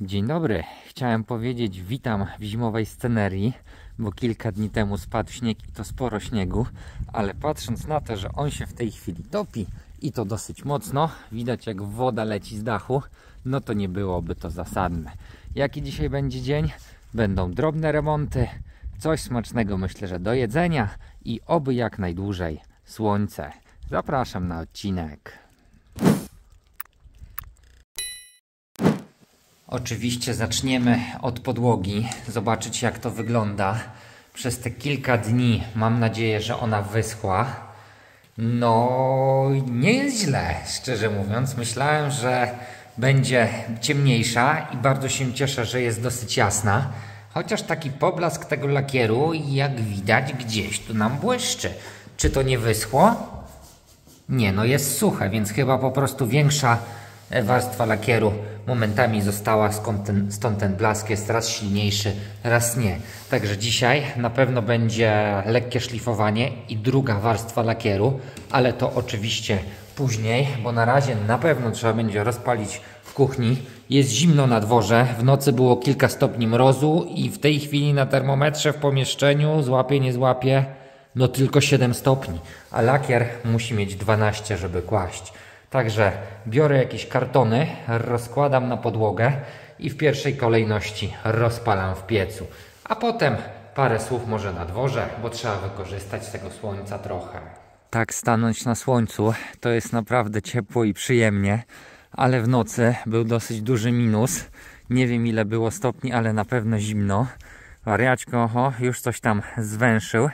Dzień dobry, chciałem powiedzieć witam w zimowej scenerii, bo kilka dni temu spadł śnieg i to sporo śniegu, ale patrząc na to, że on się w tej chwili topi i to dosyć mocno, widać jak woda leci z dachu, no to nie byłoby to zasadne. Jaki dzisiaj będzie dzień? Będą drobne remonty, coś smacznego myślę, że do jedzenia i oby jak najdłużej słońce. Zapraszam na odcinek. Oczywiście zaczniemy od podłogi, zobaczyć jak to wygląda. Przez te kilka dni mam nadzieję, że ona wyschła. No nie jest źle, szczerze mówiąc. Myślałem, że będzie ciemniejsza i bardzo się cieszę, że jest dosyć jasna. Chociaż taki poblask tego lakieru, jak widać, gdzieś tu nam błyszczy. Czy to nie wyschło? Nie, no jest suche, więc chyba po prostu większa warstwa lakieru momentami została, stąd ten blask jest raz silniejszy, raz nie. Także dzisiaj na pewno będzie lekkie szlifowanie i druga warstwa lakieru, ale to oczywiście później, bo na razie na pewno trzeba będzie rozpalić w kuchni. Jest zimno na dworze, w nocy było kilka stopni mrozu i w tej chwili na termometrze w pomieszczeniu, złapie, nie złapie, no tylko 7 stopni, a lakier musi mieć 12, żeby kłaść. Także biorę jakieś kartony, rozkładam na podłogę i w pierwszej kolejności rozpalam w piecu. A potem parę słów może na dworze, bo trzeba wykorzystać tego słońca trochę. Tak stanąć na słońcu to jest naprawdę ciepło i przyjemnie, ale w nocy był dosyć duży minus. Nie wiem ile było stopni, ale na pewno zimno. Wariaćko już coś tam zwęszył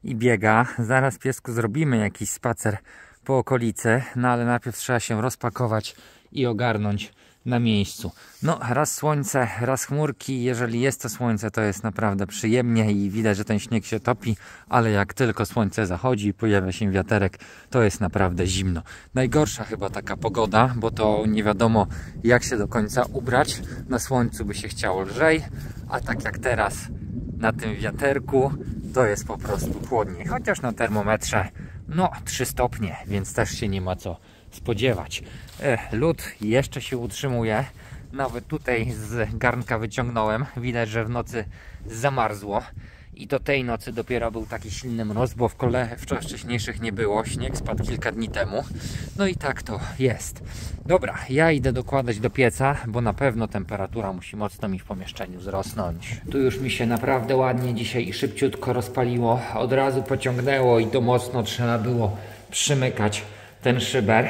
i biega. Zaraz piesku zrobimy jakiś spacer po okolicy, no ale najpierw trzeba się rozpakować i ogarnąć na miejscu. No raz słońce, raz chmurki, jeżeli jest to słońce, to jest naprawdę przyjemnie i widać, że ten śnieg się topi, ale jak tylko słońce zachodzi i pojawia się wiaterek, to jest naprawdę zimno. Najgorsza chyba taka pogoda, bo to nie wiadomo jak się do końca ubrać. Na słońcu by się chciało lżej, a tak jak teraz na tym wiaterku, to jest po prostu chłodniej, chociaż na termometrze no 3 stopnie, więc też się nie ma co spodziewać. Lód jeszcze się utrzymuje. Nawet tutaj z garnka wyciągnąłem. Widać, że w nocy zamarzło. I do tej nocy dopiero był taki silny mróz, bo w wcześniejszych nie było. Śnieg spadł kilka dni temu. No i tak to jest. Dobra, ja idę dokładać do pieca, bo na pewno temperatura musi mocno mi w pomieszczeniu wzrosnąć. Tu już mi się naprawdę ładnie dzisiaj i szybciutko rozpaliło. Od razu pociągnęło i to mocno trzeba było przymykać ten szyber.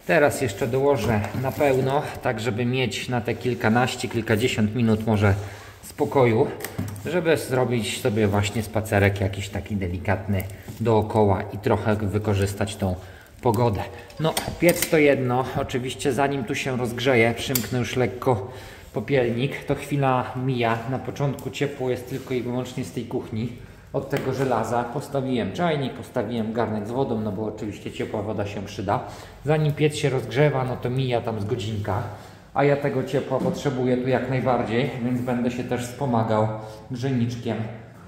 Teraz jeszcze dołożę na pełno, tak żeby mieć na te kilkanaście, kilkadziesiąt minut może spokoju, żeby zrobić sobie właśnie spacerek jakiś taki delikatny dookoła i trochę wykorzystać tą pogodę. No, piec to jedno, oczywiście zanim tu się rozgrzeje, przymknę już lekko popielnik, to chwila mija. Na początku ciepło jest tylko i wyłącznie z tej kuchni, od tego żelaza. Postawiłem czajnik, postawiłem garnek z wodą, no bo oczywiście ciepła woda się przyda. Zanim piec się rozgrzewa, no to mija tam z godzinka. A ja tego ciepła potrzebuję tu jak najbardziej, więc będę się też wspomagał grzejniczkiem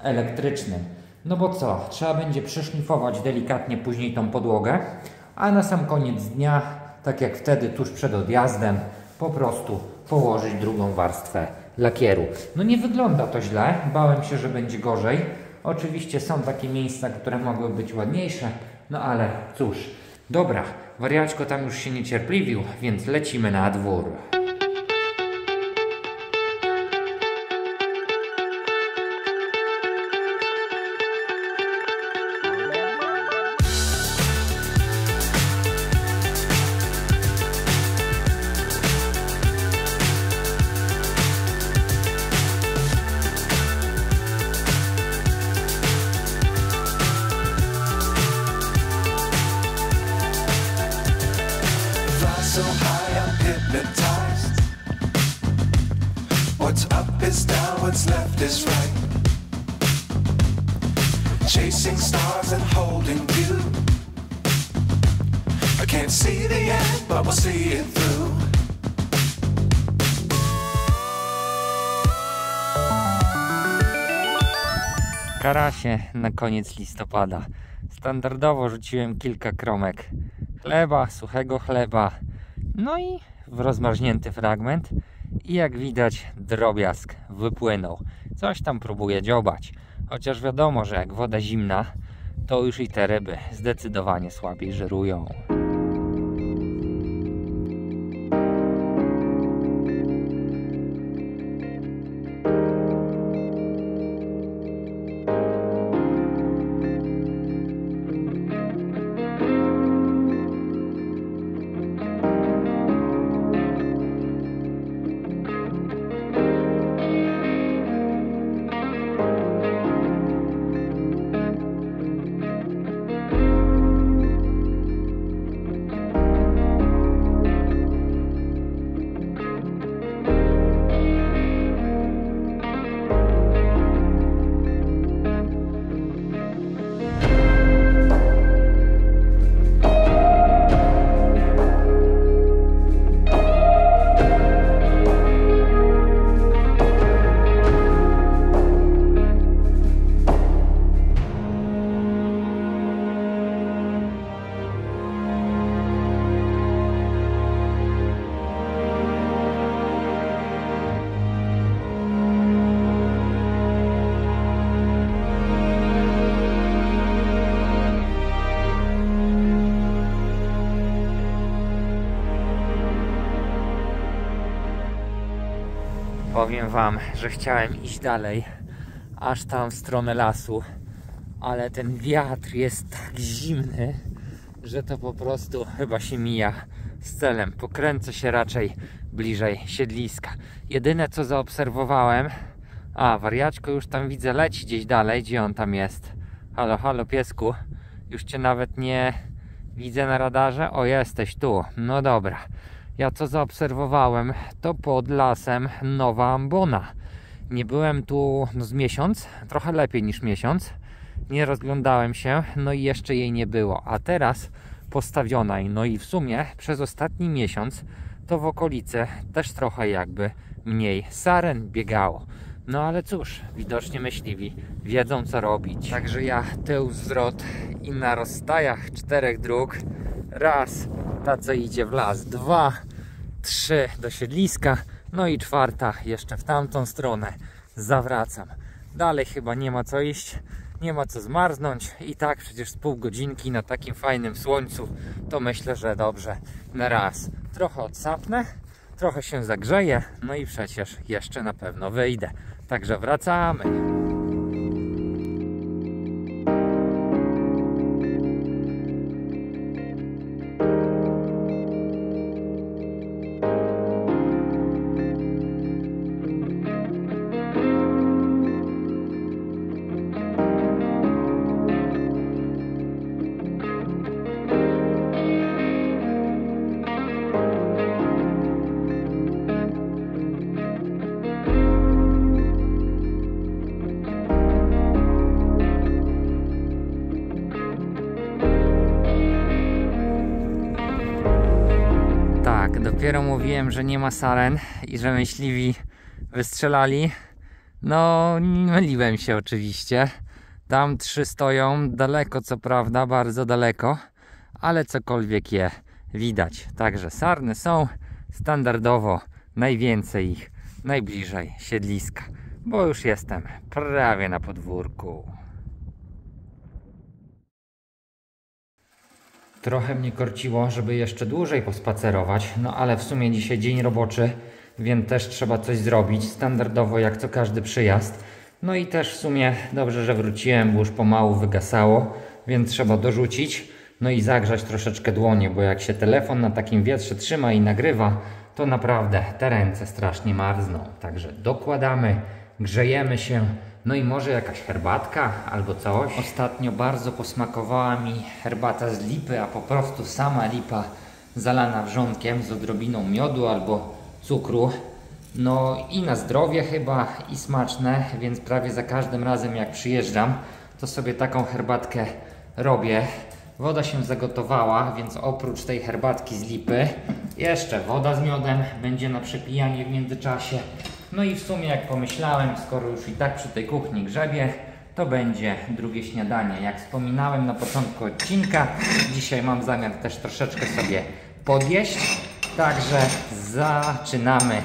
elektrycznym. No bo co, trzeba będzie przeszlifować delikatnie później tą podłogę, a na sam koniec dnia, tak jak wtedy tuż przed odjazdem, po prostu położyć drugą warstwę lakieru. No nie wygląda to źle, bałem się, że będzie gorzej. Oczywiście są takie miejsca, które mogły być ładniejsze, no ale cóż. Dobra, wariaczko tam już się niecierpliwił, więc lecimy na dwór. So high I'm hypnotized. What's up is down, what's left is right. Chasing stars and holding you. I can't see the end, but we'll see it through. Karasie na koniec listopada. Standardowo rzuciłem kilka kromek chleba, suchego chleba, no i w rozmarznięty fragment i jak widać drobiazg wypłynął. Coś tam próbuje dziobać, chociaż wiadomo, że jak woda zimna, to już i te ryby zdecydowanie słabiej żerują. Powiem wam, że chciałem iść dalej, aż tam w stronę lasu, ale ten wiatr jest tak zimny, że to po prostu chyba się mija z celem. Pokręcę się raczej bliżej siedliska. Jedyne co zaobserwowałem, wariaczko już tam widzę leci gdzieś dalej. Gdzie on tam jest? Halo, halo piesku, już cię nawet nie widzę na radarze. O, jesteś tu, no dobra. Ja co zaobserwowałem, to pod lasem Nowa Ambona. Nie byłem tu z miesiąc, trochę lepiej niż miesiąc. Nie rozglądałem się, no i jeszcze jej nie było. A teraz postawiona, no i w sumie przez ostatni miesiąc to w okolicy też trochę jakby mniej saren biegało. No ale cóż, widocznie myśliwi wiedzą co robić. Także ja tył zwrot i na rozstajach 4 dróg. Raz, ta co idzie w las, 2, 3 do siedliska, no i 4 jeszcze w tamtą stronę zawracam. Dalej chyba nie ma co iść, nie ma co zmarznąć i tak przecież z pół godzinki na takim fajnym słońcu to myślę, że dobrze na raz. Trochę odsapnę, trochę się zagrzeję, no i przecież jeszcze na pewno wyjdę. Także wracamy. Dopiero mówiłem, że nie ma saren i że myśliwi wystrzelali. No, myliłem się oczywiście. Tam 3 stoją, daleko co prawda, bardzo daleko, ale cokolwiek je widać. Także sarny są standardowo, najwięcej ich najbliżej siedliska, bo już jestem prawie na podwórku. Trochę mnie korciło, żeby jeszcze dłużej pospacerować, no ale w sumie dzisiaj dzień roboczy, więc też trzeba coś zrobić, standardowo jak co każdy przyjazd. No i też w sumie dobrze, że wróciłem, bo już pomału wygasało, więc trzeba dorzucić, no i zagrzać troszeczkę dłonie, bo jak się telefon na takim wietrze trzyma i nagrywa, to naprawdę te ręce strasznie marzną. Także dokładamy, grzejemy się. No i może jakaś herbatka albo coś. Ostatnio bardzo posmakowała mi herbata z lipy, a po prostu sama lipa zalana wrzątkiem z odrobiną miodu albo cukru. No i na zdrowie chyba i smaczne, więc prawie za każdym razem jak przyjeżdżam, to sobie taką herbatkę robię. Woda się zagotowała, więc oprócz tej herbatki z lipy jeszcze woda z miodem będzie na przepijanie w międzyczasie. No i w sumie jak pomyślałem, skoro już i tak przy tej kuchni grzebie, to będzie drugie śniadanie. Jak wspominałem na początku odcinka, dzisiaj mam zamiar też troszeczkę sobie podjeść. Także zaczynamy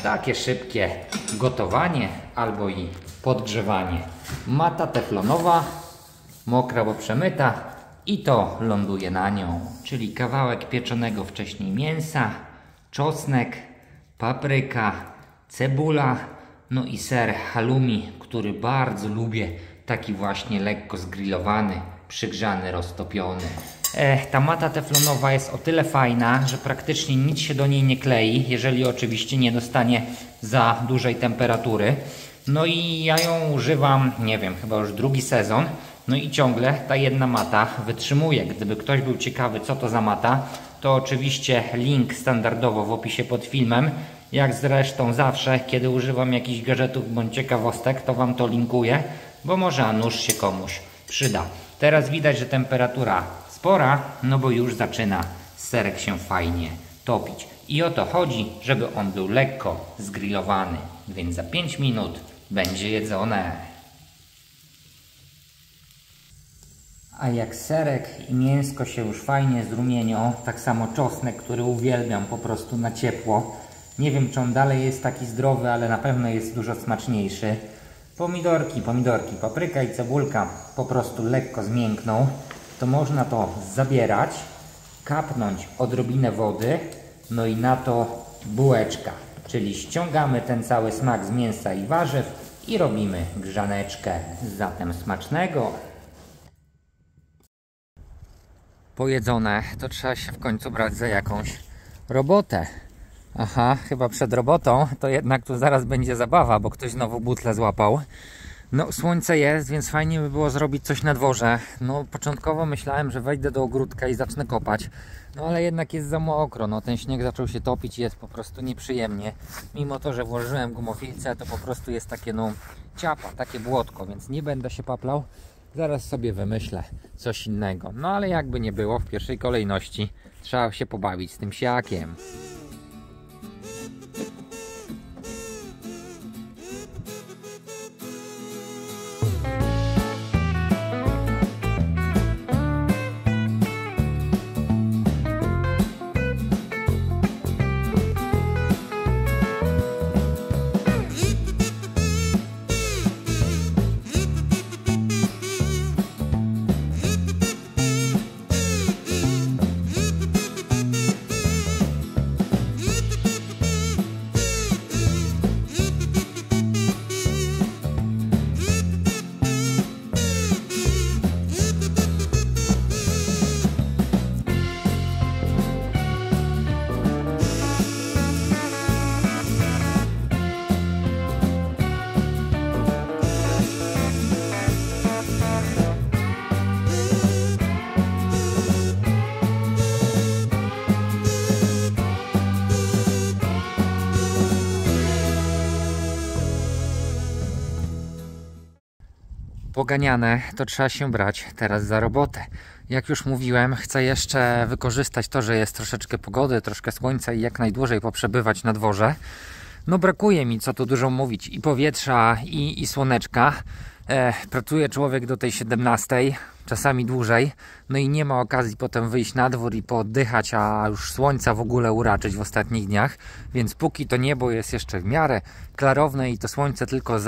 Takie szybkie gotowanie albo i podgrzewanie. Mata teflonowa, mokra, bo przemyta i to ląduje na nią. Czyli kawałek pieczonego wcześniej mięsa, czosnek, papryka, cebula, no i ser halloumi, który bardzo lubię. Taki właśnie lekko zgrillowany, przygrzany, roztopiony. Ta mata teflonowa jest o tyle fajna, że praktycznie nic się do niej nie klei, jeżeli oczywiście nie dostanie za dużej temperatury. No i ja ją używam, nie wiem, chyba już drugi sezon. No i ciągle ta jedna mata wytrzymuje. Gdyby ktoś był ciekawy, co to za mata, to oczywiście link standardowo w opisie pod filmem. Jak zresztą zawsze, kiedy używam jakichś gadżetów bądź ciekawostek, to Wam to linkuję, bo może a nuż się komuś przyda. Teraz widać, że temperatura spora, no bo już zaczyna serek się fajnie topić. I o to chodzi, żeby on był lekko zgrillowany, więc za 5 minut będzie jedzone. A jak serek i mięsko się już fajnie zrumienią, tak samo czosnek, który uwielbiam po prostu na ciepło. Nie wiem, czy on dalej jest taki zdrowy, ale na pewno jest dużo smaczniejszy. Pomidorki, papryka i cebulka po prostu lekko zmiękną. To można to zabierać, kapnąć odrobinę wody, no i na to bułeczka. Czyli ściągamy ten cały smak z mięsa i warzyw i robimy grzaneczkę. Zatem smacznego! Pojedzone, to trzeba się w końcu brać za jakąś robotę. Aha, chyba przed robotą to jednak tu zaraz będzie zabawa, bo ktoś znowu butlę złapał. No, słońce jest, więc fajnie by było zrobić coś na dworze. No, początkowo myślałem, że wejdę do ogródka i zacznę kopać. No, ale jednak jest za mokro. No, ten śnieg zaczął się topić i jest po prostu nieprzyjemnie. Mimo to, że włożyłem gumofilce, to po prostu jest takie, no, ciapa, takie błotko, więc nie będę się paplał. Zaraz sobie wymyślę coś innego. No, ale jakby nie było, w pierwszej kolejności trzeba się pobawić z tym siakiem. Poganiane, to trzeba się brać teraz za robotę. Jak już mówiłem, chcę jeszcze wykorzystać to, że jest troszeczkę pogody, troszkę słońca i jak najdłużej poprzebywać na dworze. No brakuje mi, co tu dużo mówić, i powietrza, i słoneczka. Pracuje człowiek do tej 17, czasami dłużej, no i nie ma okazji potem wyjść na dwór i pooddychać, a już słońca w ogóle uraczyć w ostatnich dniach. Więc póki to niebo jest jeszcze w miarę klarowne i to słońce tylko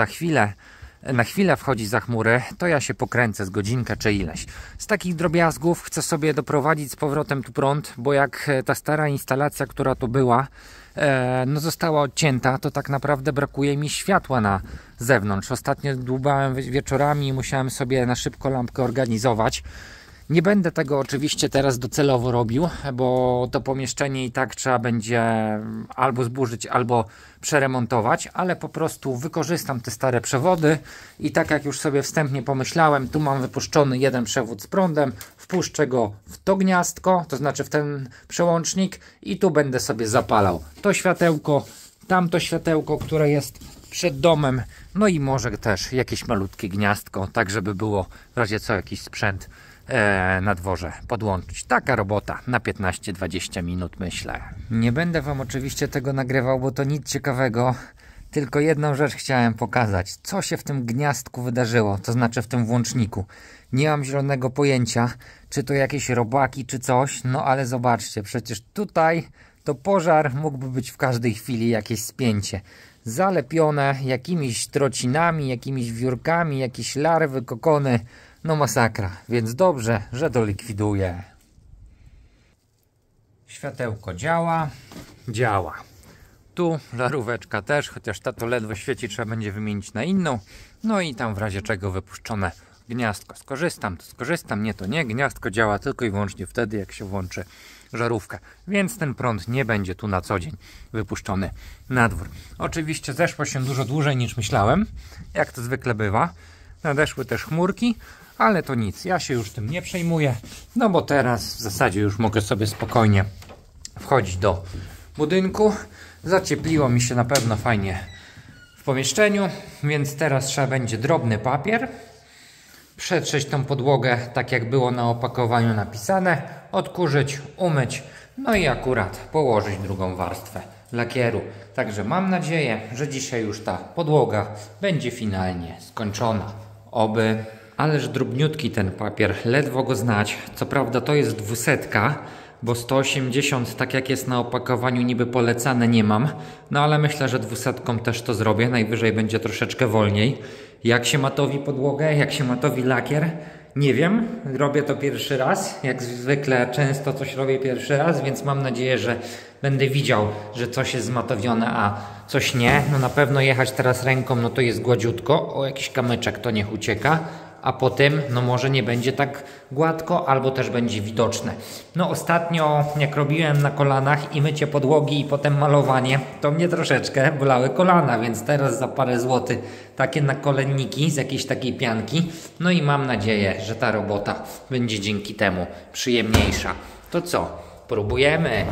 na chwilę wchodzi za chmury, to ja się pokręcę z godzinkę czy ileś. Z takich drobiazgów chcę sobie doprowadzić z powrotem tu prąd, bo jak ta stara instalacja, która tu była, no została odcięta, to tak naprawdę brakuje mi światła na zewnątrz. Ostatnio dłubałem wieczorami i musiałem sobie na szybko lampkę organizować. Nie będę tego oczywiście teraz docelowo robił, bo to pomieszczenie i tak trzeba będzie albo zburzyć, albo przeremontować, ale po prostu wykorzystam te stare przewody i tak jak już sobie wstępnie pomyślałem, tu mam wypuszczony jeden przewód z prądem, wpuszczę go w to gniazdko, to znaczy w ten przełącznik i tu będę sobie zapalał to światełko, tamto światełko, które jest przed domem, no i może też jakieś malutkie gniazdko, tak żeby było w razie co jakiś sprzęt na dworze podłączyć. Taka robota na 15-20 minut, myślę. Nie będę Wam oczywiście tego nagrywał, bo to nic ciekawego. Tylko jedną rzecz chciałem pokazać. Co się w tym gniazdku wydarzyło, to znaczy w tym włączniku. Nie mam zielonego pojęcia, czy to jakieś robaki, czy coś. No ale zobaczcie, przecież tutaj to pożar mógłby być w każdej chwili jakieś spięcie. Zalepione jakimiś trocinami, jakimiś wiórkami, jakieś larwy, kokony. No masakra, więc dobrze, że to likwiduje. Światełko działa. Działa. Tu żaróweczka też, chociaż ta to ledwo świeci, trzeba będzie wymienić na inną. No i tam w razie czego wypuszczone gniazdko. Skorzystam, to skorzystam, nie to nie. Gniazdko działa tylko i wyłącznie wtedy, jak się włączy żarówka. Więc ten prąd nie będzie tu na co dzień wypuszczony na dwór. Oczywiście zeszło się dużo dłużej niż myślałem, jak to zwykle bywa. Nadeszły też chmurki, ale to nic. Ja się już tym nie przejmuję, no bo teraz w zasadzie już mogę sobie spokojnie wchodzić do budynku. Zaciepliło mi się na pewno fajnie w pomieszczeniu, więc teraz trzeba będzie drobny papier, przetrzeć tą podłogę tak jak było na opakowaniu napisane, odkurzyć, umyć, no i akurat położyć drugą warstwę lakieru. Także mam nadzieję, że dzisiaj już ta podłoga będzie finalnie skończona. Oby. Ależ drobniutki ten papier, ledwo go znać. Co prawda to jest 200, bo 180, tak jak jest na opakowaniu, niby polecane nie mam. No ale myślę, że 200 też to zrobię. Najwyżej będzie troszeczkę wolniej. Jak się matowi podłogę, jak się matowi lakier? Nie wiem. Robię to pierwszy raz. Jak zwykle często coś robię pierwszy raz, więc mam nadzieję, że będę widział, że coś jest zmatowione, a coś nie. No na pewno jechać teraz ręką, no to jest gładziutko. O, jakiś kamyczek to niech ucieka. A po tym, no może nie będzie tak gładko, albo też będzie widoczne. No ostatnio, jak robiłem na kolanach i mycie podłogi i potem malowanie, to mnie troszeczkę bolały kolana, więc teraz za parę złotych takie nakolenniki z jakiejś takiej pianki. No i mam nadzieję, że ta robota będzie dzięki temu przyjemniejsza. To co? Próbujemy!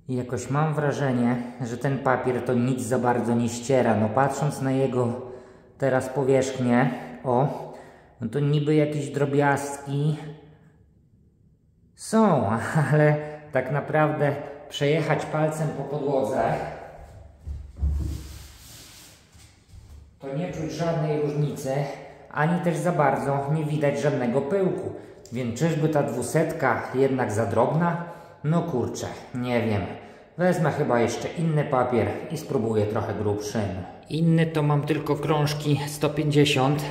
Jakoś mam wrażenie, że ten papier to nic za bardzo nie ściera. No patrząc na jego teraz powierzchnię, no to niby jakieś drobiazgi są, ale tak naprawdę przejechać palcem po podłodze to nie czuć żadnej różnicy, ani też za bardzo nie widać żadnego pyłku. Więc czyżby ta 200 jednak za drobna? No kurczę, nie wiem. Wezmę chyba jeszcze inny papier i spróbuję trochę grubszym. Inny to mam tylko krążki 150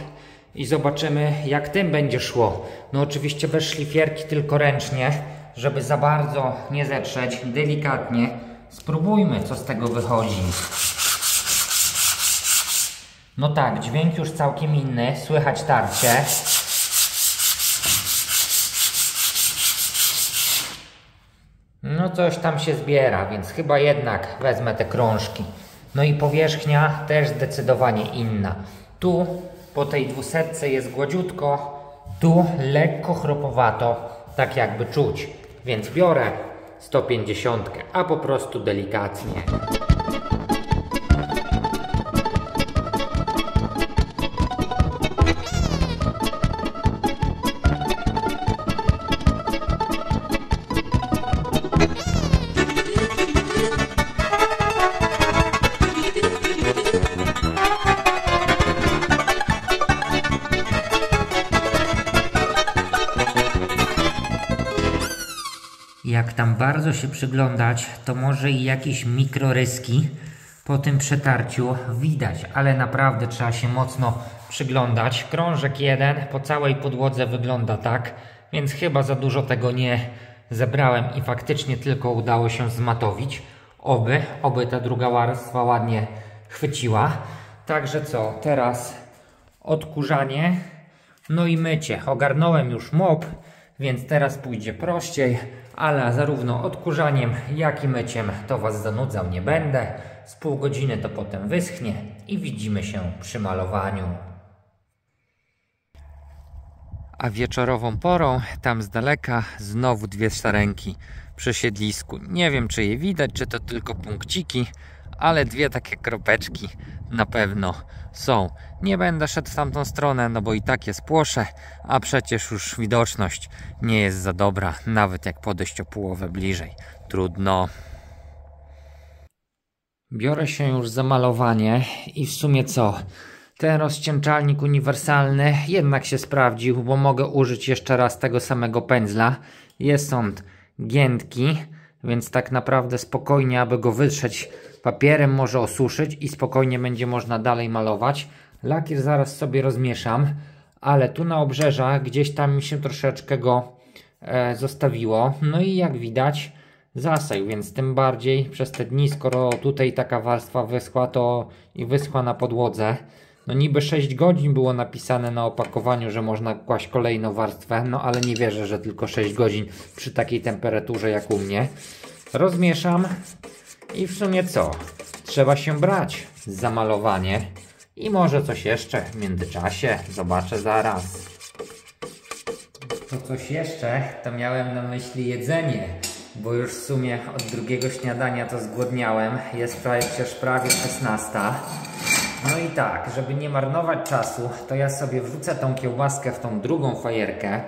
i zobaczymy, jak tym będzie szło. No oczywiście bez szlifierki, tylko ręcznie, żeby za bardzo nie zetrzeć, delikatnie. Spróbujmy, co z tego wychodzi. No tak, dźwięk już całkiem inny, słychać tarcie. No coś tam się zbiera, więc chyba jednak wezmę te krążki. No i powierzchnia też zdecydowanie inna. Tu po tej 200 jest gładziutko, tu lekko chropowato, tak jakby czuć. Więc biorę 150, a po prostu delikatnie. Jak tam bardzo się przyglądać, to może i jakieś mikroryski po tym przetarciu widać, ale naprawdę trzeba się mocno przyglądać. Krążek jeden po całej podłodze wygląda tak, więc chyba za dużo tego nie zebrałem i faktycznie tylko udało się zmatowić. Oby ta druga warstwa ładnie chwyciła. Także co, teraz odkurzanie, no i mycie. Ogarnąłem już mop, więc teraz pójdzie prościej, ale zarówno odkurzaniem, jak i myciem to Was zanudzał nie będę. Z pół godziny to potem wyschnie i widzimy się przy malowaniu. A wieczorową porą, tam z daleka, znowu dwie sarenki przy siedlisku. Nie wiem, czy je widać, czy to tylko punkciki, ale dwie takie kropeczki na pewno są. Nie będę szedł w tamtą stronę, no bo i tak jest płosze, a przecież już widoczność nie jest za dobra, nawet jak podejść o połowę bliżej. Trudno. Biorę się już za malowanie i w sumie co? Ten rozcieńczalnik uniwersalny jednak się sprawdził, bo mogę użyć jeszcze raz tego samego pędzla. Jest on giętki, więc tak naprawdę spokojnie, aby go wytrzeć papierem, może osuszyć i spokojnie będzie można dalej malować. Lakier zaraz sobie rozmieszam, ale tu na obrzeżach gdzieś tam mi się troszeczkę go zostawiło. No i jak widać zasejł, więc tym bardziej przez te dni, skoro tutaj taka warstwa wyschła, to i wyschła na podłodze. No niby 6 godzin było napisane na opakowaniu, że można kłaść kolejną warstwę, no ale nie wierzę, że tylko 6 godzin przy takiej temperaturze jak u mnie. Rozmieszam i w sumie co? Trzeba się brać za malowanie i może coś jeszcze w międzyczasie, zobaczę zaraz. To coś jeszcze, to miałem na myśli jedzenie, bo już w sumie od drugiego śniadania to zgłodniałem, jest przecież prawie 16. No i tak, żeby nie marnować czasu, to ja sobie wrzucę tą kiełbaskę w tą drugą fajerkę.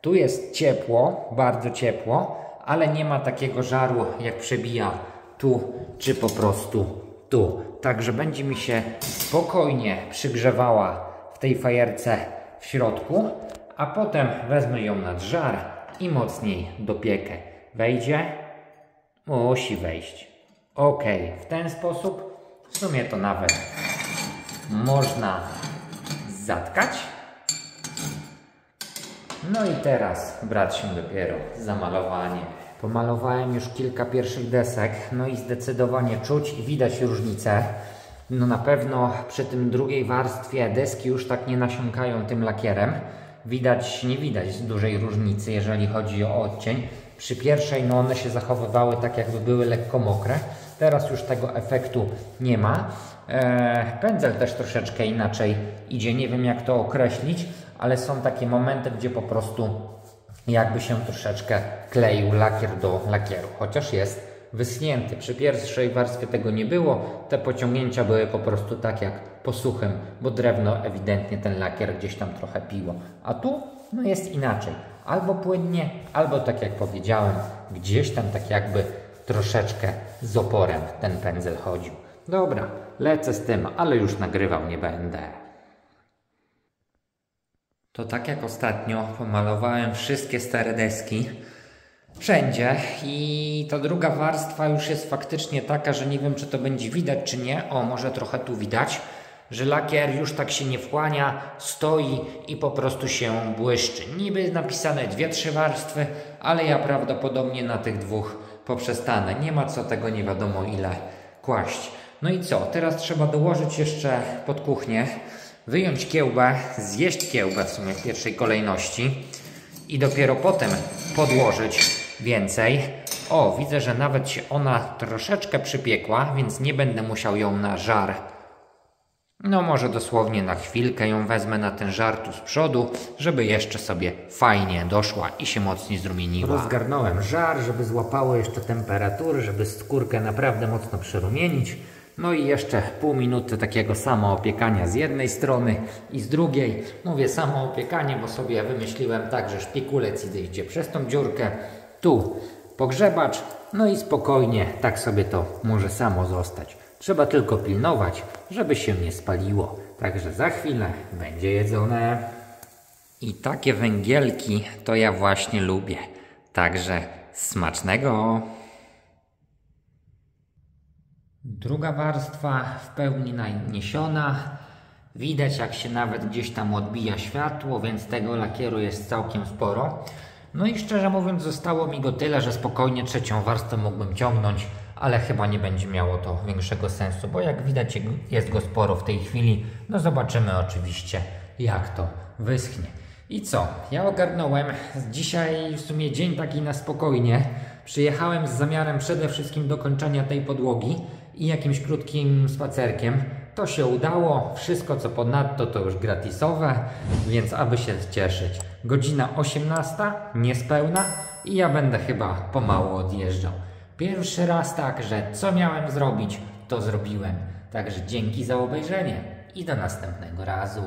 Tu jest ciepło, bardzo ciepło, ale nie ma takiego żaru jak przebija tu, czy po prostu tu. Także będzie mi się spokojnie przygrzewała w tej fajerce w środku, a potem wezmę ją nad żar i mocniej dopiekę. Wejdzie? Musi wejść. Ok, w ten sposób w sumie to nawet można zatkać. No i teraz brać się dopiero za malowanie. Pomalowałem już kilka pierwszych desek, no i zdecydowanie czuć i widać różnicę. No na pewno przy tym drugiej warstwie deski już tak nie nasiąkają tym lakierem. Nie widać dużej różnicy, jeżeli chodzi o odcień. Przy pierwszej no one się zachowywały tak, jakby były lekko mokre. Teraz już tego efektu nie ma. Pędzel też troszeczkę inaczej idzie, nie wiem jak to określić, ale są takie momenty, gdzie po prostu jakby się troszeczkę kleił lakier do lakieru, chociaż jest wyschnięty. Przy pierwszej warstwie tego nie było, te pociągnięcia były po prostu tak jak po suchym, bo drewno ewidentnie ten lakier gdzieś tam trochę piło, a tu no jest inaczej, albo płynnie, albo tak jak powiedziałem, gdzieś tam tak jakby troszeczkę z oporem ten pędzel chodził. Dobra, lecę z tym, ale już nagrywał nie będę. To tak jak ostatnio pomalowałem wszystkie stare deski wszędzie i ta druga warstwa już jest faktycznie taka, że nie wiem czy to będzie widać czy nie. O, może trochę tu widać, że lakier już tak się nie wchłania, stoi i po prostu się błyszczy. Niby napisane 2-3 warstwy, ale ja prawdopodobnie na tych dwóch poprzestanę. Nie ma co tego nie wiadomo ile kłaść. No i co? Teraz trzeba dołożyć jeszcze pod kuchnię, wyjąć kiełbę, zjeść kiełbę w sumie w pierwszej kolejności i dopiero potem podłożyć więcej. O, widzę, że nawet się ona troszeczkę przypiekła, więc nie będę musiał ją na żar. No może dosłownie na chwilkę ją wezmę na ten żar tu z przodu, żeby jeszcze sobie fajnie doszła i się mocniej zrumieniła. Rozgarnąłem żar, żeby złapało jeszcze temperatury, żeby skórkę naprawdę mocno przyrumienić. No i jeszcze pół minuty takiego samoopiekania z jednej strony i z drugiej. Mówię samoopiekanie, bo sobie wymyśliłem tak, że szpikulec idzie przez tą dziurkę, tu pogrzebacz, no i spokojnie tak sobie to może samo zostać. Trzeba tylko pilnować, żeby się nie spaliło. Także za chwilę będzie jedzone. I takie węgielki to ja właśnie lubię. Także smacznego! Druga warstwa w pełni naniesiona. Widać jak się nawet gdzieś tam odbija światło, więc tego lakieru jest całkiem sporo. No i szczerze mówiąc zostało mi go tyle, że spokojnie trzecią warstwę mógłbym ciągnąć, ale chyba nie będzie miało to większego sensu, bo jak widać jest go sporo w tej chwili. No zobaczymy oczywiście jak to wyschnie. I co? Ja ogarnąłem dzisiaj w sumie dzień taki na spokojnie. Przyjechałem z zamiarem przede wszystkim dokończenia tej podłogi i jakimś krótkim spacerkiem. To się udało, wszystko co ponadto to już gratisowe, więc aby się cieszyć. Godzina 18, niespełna i ja będę chyba pomału odjeżdżał. Pierwszy raz tak, że co miałem zrobić, to zrobiłem. Także dzięki za obejrzenie i do następnego razu.